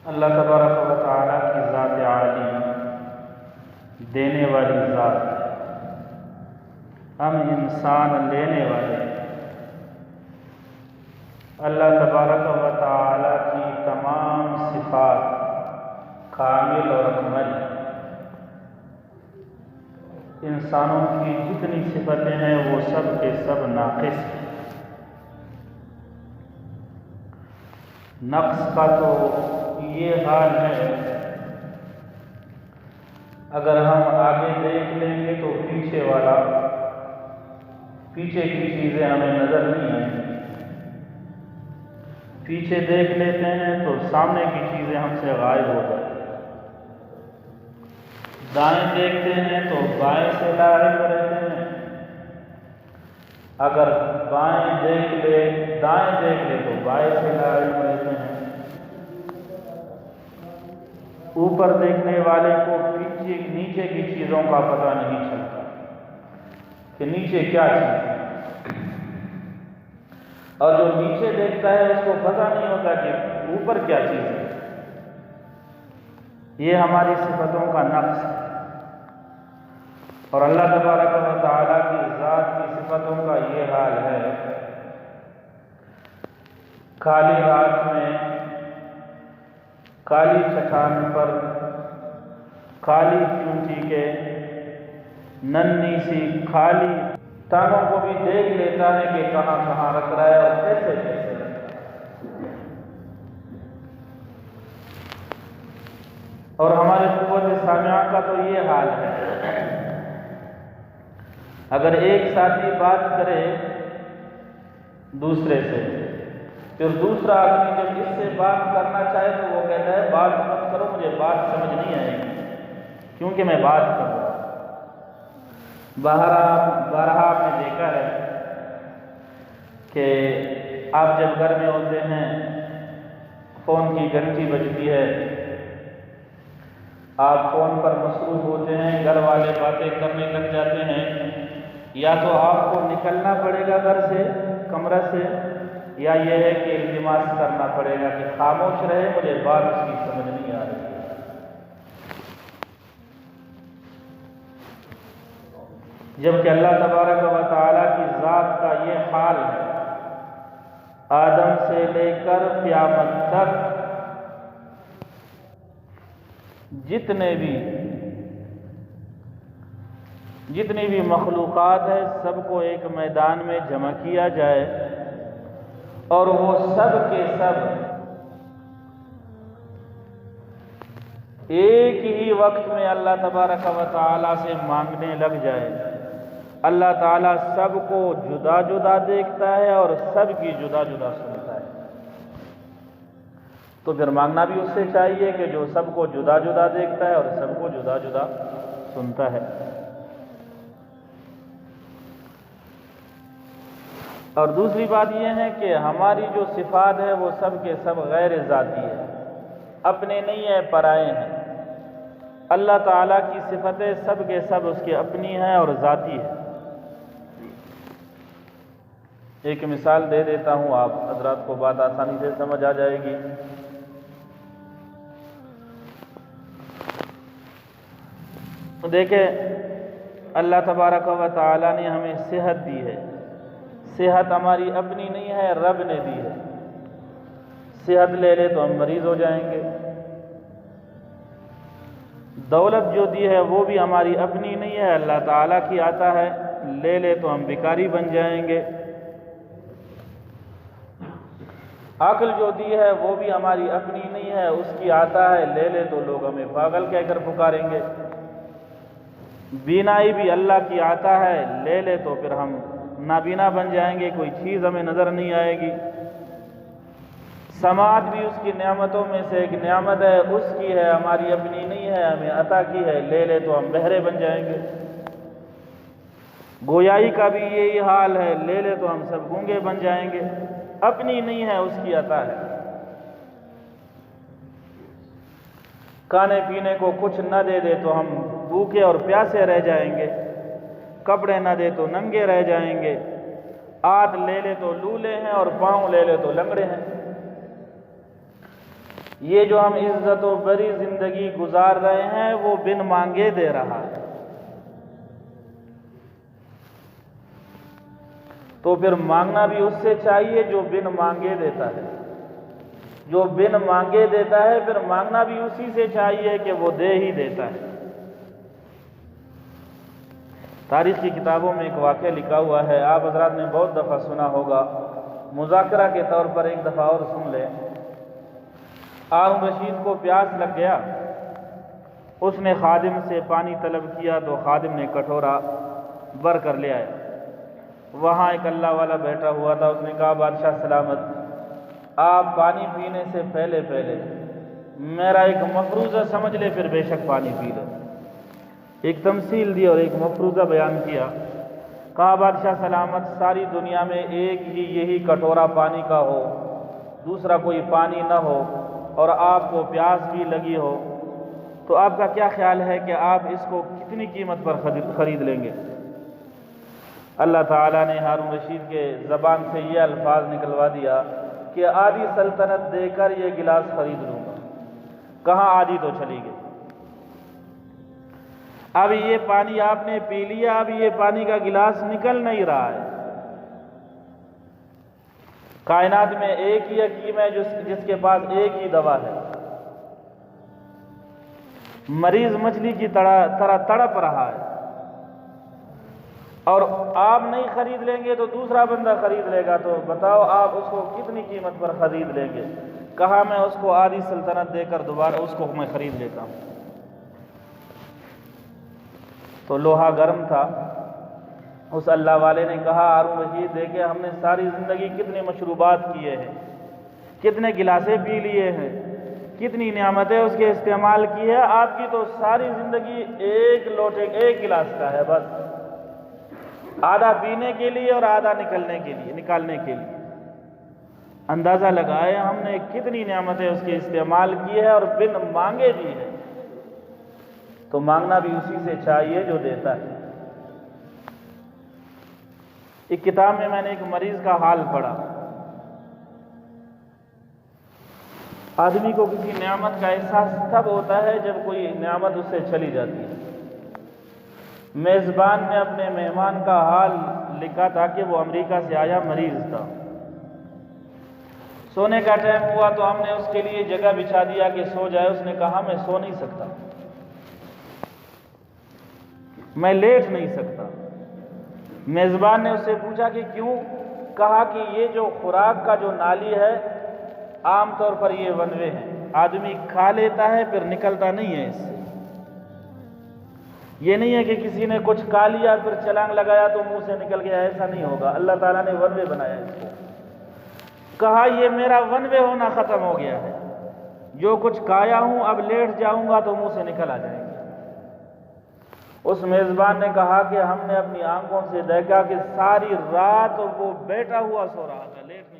اللہ تبارک و تعالیٰ کی ذات عالی دینے والی ذات ہے، ہم انسان لینے والے ہیں۔ اللہ تبارک و تعالیٰ کی تمام صفات کامل اور اکمل ہیں۔ انسانوں کی جتنی صفتیں ہیں وہ سب کے سب ناقص ہیں۔ نقص کا تو یہ حال ہے، اگر ہم آگے دیکھ لیں گے تو پیچھے کی چیزیں ہمیں نظر نہیں آئیں گی، پیچھے دیکھ لیتے ہیں تو سامنے کی چیزیں ہم سے غائب ہو جاتی ہیں، دائیں دیکھتے ہیں تو بائیں سے لاحق رہتے ہیں، اگر بائیں دیکھ لے دائیں دیکھ لے تو بائیں سے لاحق رہتے ہیں۔ اوپر دیکھنے والے کو نیچے کی چیزوں کا پتہ نہیں چلتا کہ نیچے کیا چیز ہے، اور جو نیچے دیکھتا ہے اس کو پتہ نہیں ہوتا کہ اوپر کیا چیز ہے۔ یہ ہماری صفتوں کا نقص ہے، اور اللہ تبارک و تعالیٰ کی ذات کی صفتوں کا یہ حال ہے۔ کالی رات میں کالی چٹان پر کالی چونٹی کے ننھی سی کھالی ٹانگوں کو بھی دیکھ لیتا ہے کہ کہاں کہاں رکھ رہا ہے اور کیسے رکھ رہا ہے۔ اور ہمارے قوت سامعہ کا تو یہ حال ہے، اگر ایک ساتھی بات کرے دوسرے سے، پھر دوسرا آدمی جب اس سے بات کرنا چاہے تو وہ کہتا ہے بات مت کرو، مجھے بات سمجھ نہیں آئے گی کیونکہ میں بات کر رہا ہوں۔ بارہا آپ نے دیکھا ہے کہ آپ جب گھر میں ہوتے ہیں، فون کی گھنٹی بجتی ہے، آپ فون پر مصروف ہوتے ہیں، گھر والے باتیں کرنے لگ جاتے ہیں، یا تو آپ کو نکلنا پڑے گا گھر سے، کمرہ سے، یا یہ ہے کہ التماس کرنا پڑے گا کہ خاموش رہے، مجھے بات اس کی سمجھ نہیں آ رہی۔ جبکہ اللہ تبارک و تعالیٰ کی ذات کا یہ حال ہے، آدم سے لے کر قیامت تک جتنی بھی مخلوقات ہے سب کو ایک میدان میں جمع کیا جائے اور وہ سب کے سب ایک ہی وقت میں اللہ تبارک و تعالیٰ سے مانگنے لگ جائے، اللہ تعالیٰ سب کو جدا جدا دیکھتا ہے اور سب کی جدا جدا سنتا ہے۔ تو پھر مانگنا بھی اس سے چاہیے کہ جو سب کو جدا جدا دیکھتا ہے اور سب کو جدا جدا سنتا ہے۔ اور دوسری بات یہ ہے کہ ہماری جو صفات ہے وہ سب کے سب غیر ذاتی ہے، اپنے نہیں ہیں، پرائے ہیں۔ اللہ تعالیٰ کی صفتیں سب کے سب اس کی اپنی ہیں اور ذاتی ہے۔ ایک مثال دے دیتا ہوں، آپ حضرات کو بات آسانی سے سمجھ آ جائے گی۔ دیکھیں، اللہ تبارک و تعالیٰ نے ہمیں صحت دی ہے، صحت ہماری اپنی نہیں ہے، رب نے دی ہے۔ صحت لے لے تو ہم مریض ہو جائیں گے، دولت جو دی ہے وہ بھی ہماری اپنی نہیں ہے، اللہ تعالیٰ کی عطا ہے، لے لے تو ہم بیکاری بن جائیں گے۔ عقل جو دی ہے وہ بھی ہماری اپنی نہیں ہے، اس کی عطا ہے، لے لے تو لوگ ہمیں پاگل کہہ کر پکاریں گے۔ بینائی بھی اللہ کی عطا ہے، لے لے تو پھر ہم نابینا بن جائیں گے، کوئی چیز ہمیں نظر نہیں آئے گی۔ سماعت بھی اس کی نعمتوں میں سے ایک نعمت ہے، اس کی ہے، ہماری اپنی نہیں ہے، ہمیں عطا کی ہے، لے لے تو ہم بہرے بن جائیں گے۔ گویائی کا بھی یہی حال ہے، لے لے تو ہم سب گونگے بن جائیں گے۔ اپنی نہیں ہے، اس کی عطا ہے۔ کھانے پینے کو کچھ نہ دے دے تو ہم بھوکے اور پیاسے رہ جائیں گے، کپڑے نہ دے تو ننگے رہ جائیں گے، ہاتھ لے لے تو لولے ہیں اور پاؤں لے لے تو لنگڑے ہیں۔ یہ جو ہم عزت و بری زندگی گزار رہے ہیں وہ بن مانگے دے رہا ہے، تو پھر مانگنا بھی اس سے چاہیے جو بن مانگے دیتا ہے۔ جو بن مانگے دیتا ہے پھر مانگنا بھی اسی سے چاہیے کہ وہ دے ہی دیتا ہے۔ تاریخ کی کتابوں میں ایک واقعہ لکھا ہوا ہے، آپ حضرات نے بہت دفعہ سنا ہوگا، مذاکرہ کے طور پر ایک دفعہ اور سن لیں۔ ہارون رشید کو پیاس لگ گیا، اس نے خادم سے پانی طلب کیا تو خادم نے کٹورا بھر کر لے آیا۔ وہاں ایک اللہ والا بیٹھا ہوا تھا، اس نے کہا بادشاہ سلامت، آپ پانی پینے سے پہلے میرا ایک مفروضہ سمجھ لے، پھر بے شک پانی پی لے۔ ایک تمثیل دی اور ایک مفروضہ بیان کیا۔ کہا بادشاہ سلامت، ساری دنیا میں ایک ہی یہی کٹورا پانی کا ہو، دوسرا کوئی پانی نہ ہو، اور آپ کو پیاس بھی لگی ہو، تو آپ کا کیا خیال ہے کہ آپ اس کو کتنی قیمت پر خرید لیں گے؟ اللہ تعالیٰ نے ہارون رشید کے زبان سے یہ الفاظ نکلوا دیا کہ آدھی سلطنت دے کر یہ گلاس خرید لوں گا۔ کہاں آدھی تو چلی گئی۔ اب یہ پانی آپ نے پی لیا، اب یہ پانی کا گلاس نکل نہیں رہا ہے۔ کائنات میں ایک ہی حکیم ہے جس کے پاس ایک ہی دوا ہے۔ مریض مچھلی کی طرح تڑپ رہا ہے، اور آپ نہیں خرید لیں گے تو دوسرا بندہ خرید لے گا، تو بتاؤ آپ اس کو کتنی قیمت پر خرید لیں گے؟ کہا میں اس کو آدھی سلطنت دے کر دوبارہ اس کو میں خرید لیتا ہوں۔ تو لوہا گرم تھا، اس اللہ والے نے کہا ہارون رشید دیکھے ہم نے ساری زندگی کتنے مشروبات کیے ہیں، کتنے گلاسیں پی لیے ہیں، کتنی نعمتیں اس کے استعمال کی ہے، آپ کی تو ساری زندگی ایک لوٹے ایک گلاس کا ہے، بس آدھا پینے کے لیے اور آدھا نکالنے کے لیے۔ اندازہ لگائے ہم نے کتنی نعمتیں اس کے استعمال کی ہے اور بن مانگے دی ہے، تو مانگنا بھی اسی سے چاہیے جو دیتا ہے۔ ایک کتاب میں میں نے ایک مریض کا حال پڑھا۔ آدمی کو کسی نعمت کا احساس تب ہوتا ہے جب کوئی نعمت اس سے چلی جاتی ہے۔ میزبان نے اپنے مہمان کا حال لکھا تھا کہ وہ امریکہ سے آیا مریض تھا، سونے کا ٹائم ہوا تو ہم نے اس کے لیے جگہ بچھا دیا کہ سو جائے۔ اس نے کہا میں سو نہیں سکتا، میں لیٹ نہیں سکتا۔ میزبان نے اس سے پوچھا کہ کیوں؟ کہا کہ یہ جو خوراک کا جو نالی ہے عام طور پر یہ ون وے ہے، آدمی کھا لیتا ہے پھر نکلتا نہیں ہے اس سے۔ یہ نہیں ہے کہ کسی نے کچھ کھا لیا پھر چھلانگ لگایا تو منہ سے نکل گیا، ایسا نہیں ہوگا۔ اللہ تعالیٰ نے ون وے بنایا اس کو۔ کہا یہ میرا ون وے ہونا ختم ہو گیا ہے، جو کچھ کھایا ہوں اب لیٹ جاؤں گا تو منہ سے نکل آ جائے گا۔ اس میزبان نے کہا کہ ہم نے اپنی آنکھوں سے دیکھا کہ ساری رات وہ بیٹھا ہوا سو رہا تھا، لیٹ نہیں